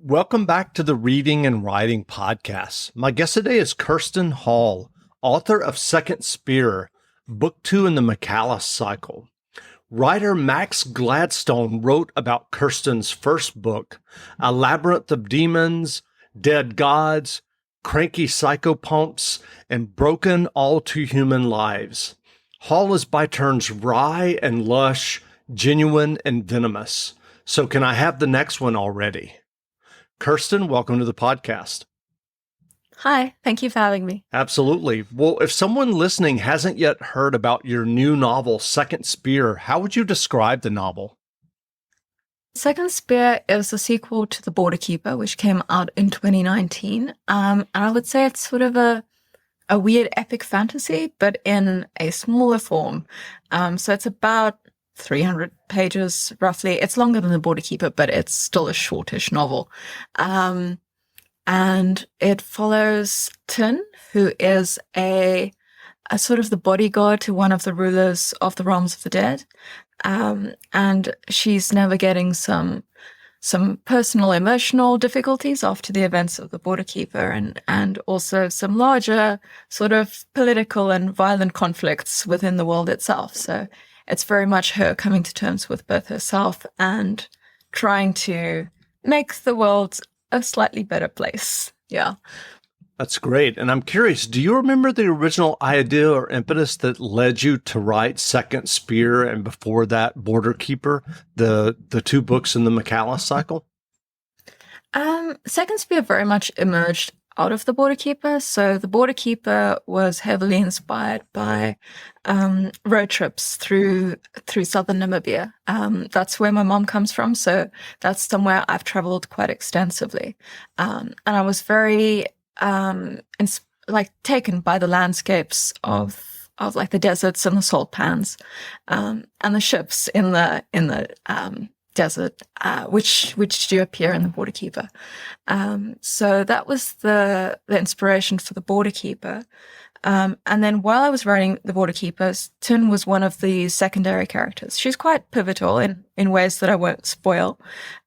Welcome back to the Reading and Writing Podcast. My guest today is Kerstin Hall, author of Second Spear, Book 2 in the McCallus Cycle. Writer Max Gladstone wrote about Kerstin's first book, A Labyrinth of Demons, Dead Gods, Cranky Psychopomps, and Broken All Too Human Lives. Hall is by turns wry and lush, genuine and venomous. So can I have the next one already? Kerstin, welcome to the podcast. Hi, thank you for having me. Absolutely. Well, if someone listening hasn't yet heard about your new novel, Second Spear, how would you describe the novel? Second Spear is a sequel to The Border Keeper, which came out in 2019. And I would say it's sort of a weird epic fantasy, but in a smaller form. So it's about 300 pages, roughly. It's longer than The Border Keeper, but it's still a shortish novel. And it follows Tin, who is a sort of the bodyguard to one of the rulers of the realms of the dead. And she's navigating some personal emotional difficulties after the events of The Border Keeper, and also some larger sort of political and violent conflicts within the world itself. So it's very much her coming to terms with both herself and trying to make the world a slightly better place. Yeah. That's great. And I'm curious, do you remember the original idea or impetus that led you to write Second Spear and before that Border Keeper, the two books in the McCallus cycle? Second Spear very much emerged out of The Border Keeper. So The Border Keeper was heavily inspired by road trips through southern Namibia. That's where my mom comes from, so that's somewhere I've traveled quite extensively. And I was very taken by the landscapes of like the deserts and the salt pans, and the ships in the desert, which do appear in The Border Keeper. So that was the inspiration for The Border Keeper. And then while I was writing The Border Keepers, Tin was one of the secondary characters. She's quite pivotal in ways that I won't spoil,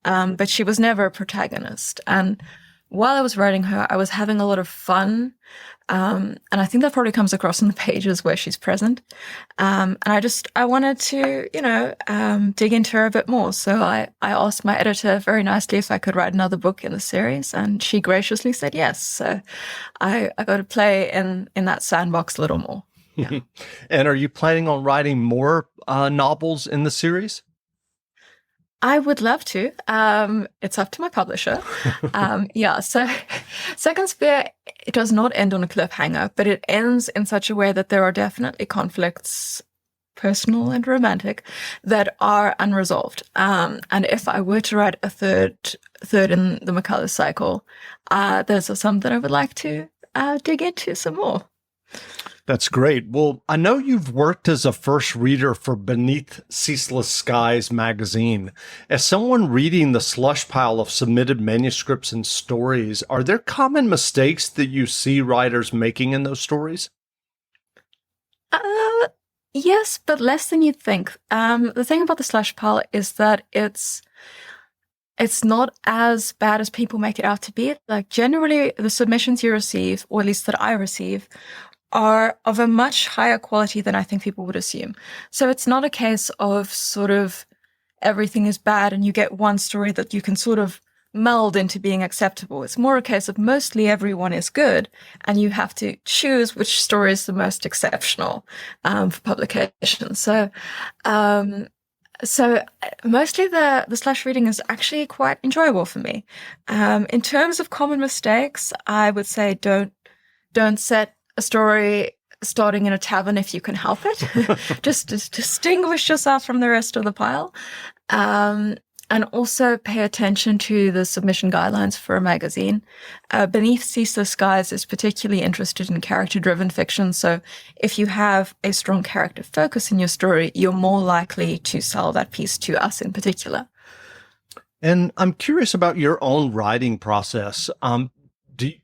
but she was never a protagonist. And while I was writing her, I was having a lot of fun. And I think that probably comes across in the pages where she's present. And I wanted to, dig into her a bit more. So I asked my editor very nicely if I could write another book in the series, and she graciously said yes. So I got to play in that sandbox a little more. Yeah. And are you planning on writing more novels in the series? I would love to. It's up to my publisher. So Second Spear, it does not end on a cliffhanger, but it ends in such a way that there are definitely conflicts, personal and romantic, that are unresolved. And if I were to write a third in the McCallus cycle, there's some that I would like to dig into some more. That's great. Well, I know you've worked as a first reader for Beneath Ceaseless Skies magazine. As someone reading the slush pile of submitted manuscripts and stories, are there common mistakes that you see writers making in those stories? Yes, but less than you'd think. The thing about the slush pile is that it's not as bad as people make it out to be. Like, generally, the submissions you receive, or at least that I receive, are of a much higher quality than I think people would assume. So it's not a case of sort of everything is bad and you get one story that you can sort of meld into being acceptable. It's more a case of mostly everyone is good, and you have to choose which story is the most exceptional for publication. So mostly the slash reading is actually quite enjoyable for me. In terms of common mistakes, I would say don't set a story starting in a tavern if you can help it. Just distinguish yourself from the rest of the pile. And also pay attention to the submission guidelines for a magazine. Beneath Ceaseless Skies is particularly interested in character-driven fiction, so if you have a strong character focus in your story, you're more likely to sell that piece to us in particular. And I'm curious about your own writing process.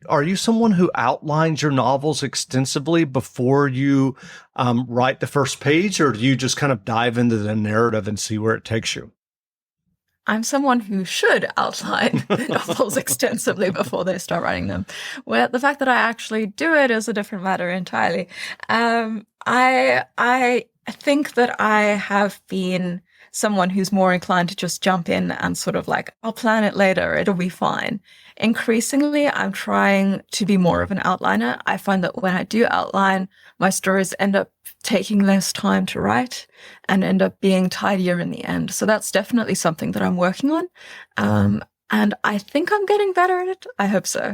Are you someone who outlines your novels extensively before you write the first page, or do you just kind of dive into the narrative and see where it takes you? I'm someone who should outline the novels extensively before they start writing them. Well, the fact that I actually do it is a different matter entirely. I think that I have been someone who's more inclined to just jump in and sort of like, I'll plan it later, it'll be fine. Increasingly, I'm trying to be more of an outliner. I find that when I do outline, my stories end up taking less time to write and end up being tidier in the end. So that's definitely something that I'm working on. And I think I'm getting better at it. I hope so.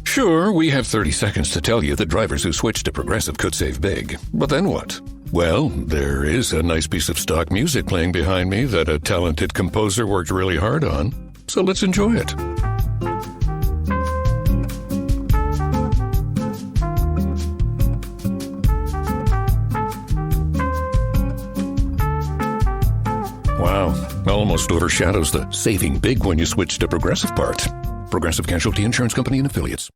Sure, we have 30 seconds to tell you that drivers who switch to Progressive could save big. But then what? Well, there is a nice piece of stock music playing behind me that a talented composer worked really hard on. So let's enjoy it. Wow, almost overshadows the saving big when you switch to Progressive part. Progressive Casualty Insurance Company and Affiliates.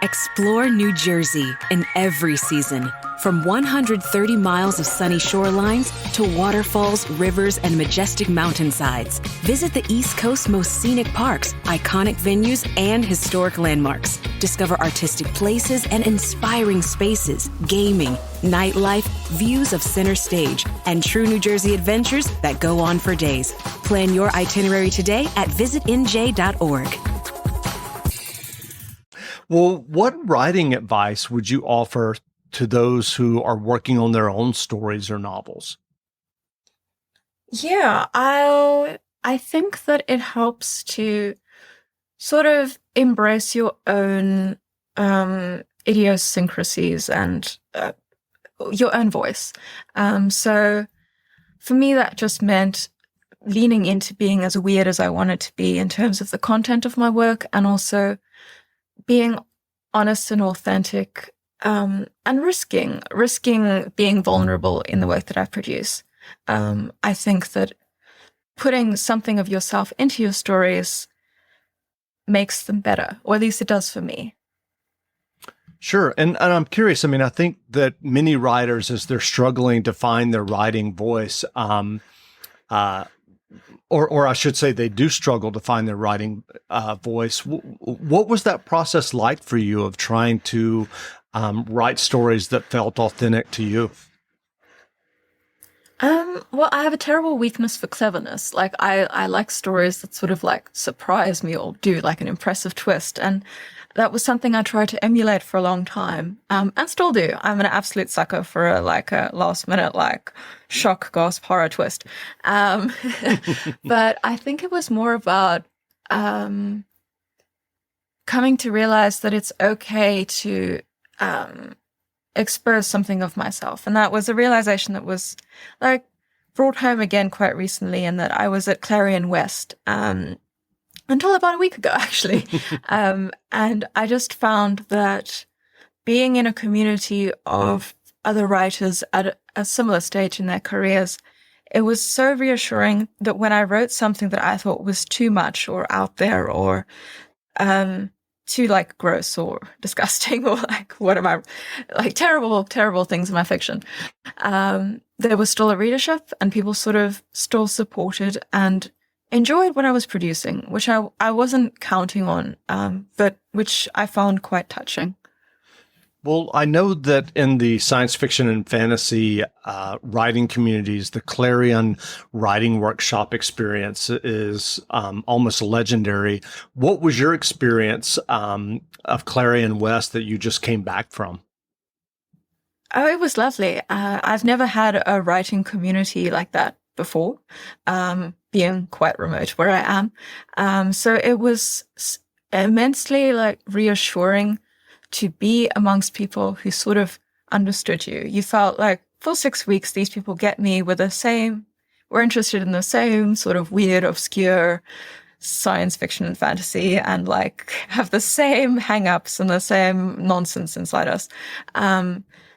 Explore New Jersey in every season. From 130 miles of sunny shorelines to waterfalls, rivers, and majestic mountainsides. Visit the East Coast's most scenic parks, iconic venues, and historic landmarks. Discover artistic places and inspiring spaces, gaming, nightlife, views of center stage, and true New Jersey adventures that go on for days. Plan your itinerary today at visitnj.org. Well, what writing advice would you offer to those who are working on their own stories or novels? Yeah, I think that it helps to sort of embrace your own idiosyncrasies and your own voice. So for me, that just meant leaning into being as weird as I wanted to be in terms of the content of my work, and also being honest and authentic, and risking being vulnerable in the work that I produce. I think that putting something of yourself into your stories makes them better, or at least it does for me. Sure. And I'm curious. I mean, I think that many writers, as they're struggling to find their writing voice, or I should say they do struggle to find their writing voice. What was that process like for you of trying to write stories that felt authentic to you? Well, I have a terrible weakness for cleverness. Like, I like stories that sort of like surprise me or do like an impressive twist. And that was something I tried to emulate for a long time, and still do. I'm an absolute sucker for a last minute, like, shock, gasp, horror twist. But I think it was more about coming to realize that it's okay to expose something of myself. And that was a realization that was like brought home again quite recently, in that I was at Clarion West until about a week ago, actually. And I just found that being in a community of other writers at a similar stage in their careers, it was so reassuring that when I wrote something that I thought was too much or out there or too like gross or disgusting or like terrible, terrible things in my fiction, there was still a readership and people sort of still supported and enjoyed what I was producing, which I wasn't counting on, but which I found quite touching. Well, I know that in the science fiction and fantasy writing communities, the Clarion Writing Workshop experience is almost legendary. What was your experience of Clarion West that you just came back from? Oh, it was lovely. I've never had a writing community like that before, being quite remote where I am. So it was immensely like reassuring to be amongst people who sort of understood you. You felt like for 6 weeks, these people get me, we're interested in the same sort of weird, obscure science fiction and fantasy, and like have the same hang-ups and the same nonsense inside us.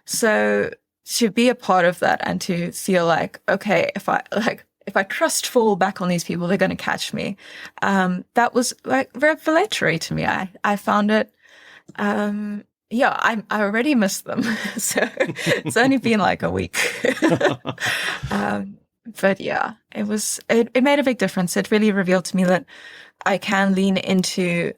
So to be a part of that and to feel like, okay, if I trust fall back on these people, they're going to catch me. That was like revelatory to me. I found it, I already miss them. So it's only been like a week. But yeah, it made a big difference. It really revealed to me that I can lean into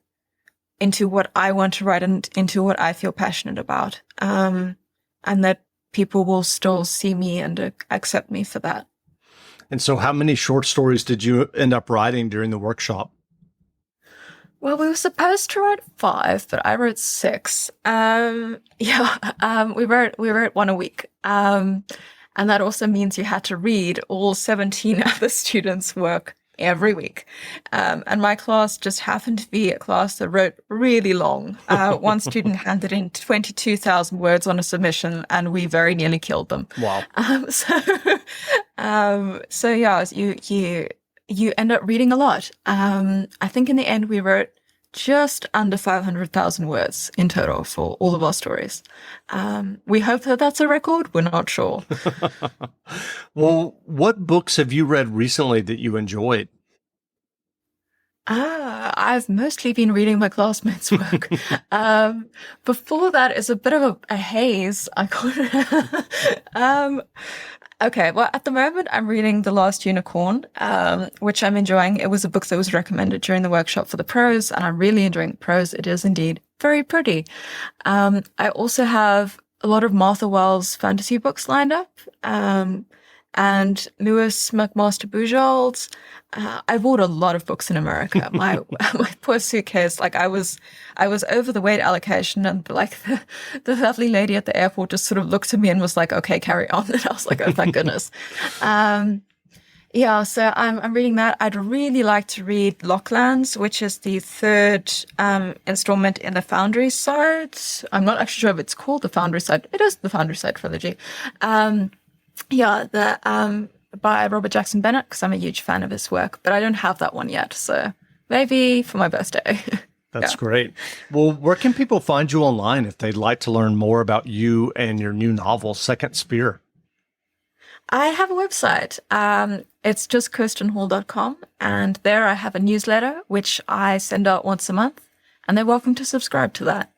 what I want to write and into what I feel passionate about. And that people will still see me and accept me for that. And so how many short stories did you end up writing during the workshop? Well, we were supposed to write 5, but I wrote 6. We wrote one a week. And that also means you had to read all 17 other students' work every week. And my class just happened to be a class that wrote really long. One student handed in 22,000 words on a submission, and we very nearly killed them. Wow. So yeah, you end up reading a lot. I think in the end we wrote just under 500,000 words in total for all of our stories. We hope that that's a record. We're not sure. Well, what books have you read recently that you enjoyed? I've mostly been reading my classmates' work. Before that is a bit of a haze. Okay, well, at the moment, I'm reading The Last Unicorn, which I'm enjoying. It was a book that was recommended during the workshop for the prose, and I'm really enjoying the prose. It is indeed very pretty. I also have a lot of Martha Wells fantasy books lined up, and Lewis McMaster Bujold's. I bought a lot of books in America. My poor suitcase, like I was over the weight allocation, and like the lovely lady at the airport just sort of looked at me and was like, "Okay, carry on." And I was like, "Oh, thank goodness." So I'm reading that. I'd really like to read Locklands, which is the 3rd installment in the Foundry Side. I'm not actually sure if it's called the Foundry Side. It is the Foundry Side trilogy. By Robert Jackson Bennett, because I'm a huge fan of his work, but I don't have that one yet. So maybe for my birthday. That's great. Well, where can people find you online if they'd like to learn more about you and your new novel, Second Spear? I have a website. It's just kirstinhall.com. And there I have a newsletter, which I send out once a month. And they're welcome to subscribe to that.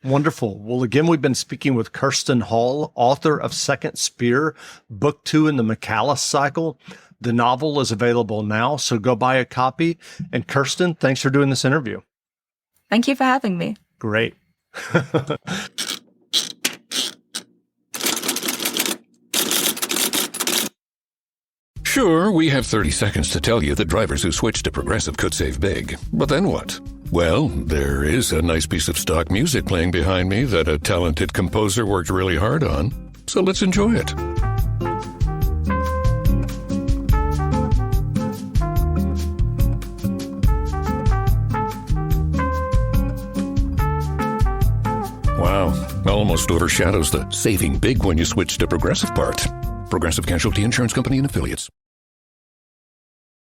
Wonderful. Well, again, we've been speaking with Kerstin Hall, author of Second Spear, book 2 in the McCallus cycle. The novel is available now, so go buy a copy. And Kerstin, thanks for doing this interview. Thank you for having me. Great. Sure, we have 30 seconds to tell you that drivers who switch to Progressive could save big. But then what? Well, there is a nice piece of stock music playing behind me that a talented composer worked really hard on. So let's enjoy it. Wow, almost overshadows the saving big when you switch to Progressive part. Progressive Casualty Insurance Company and Affiliates.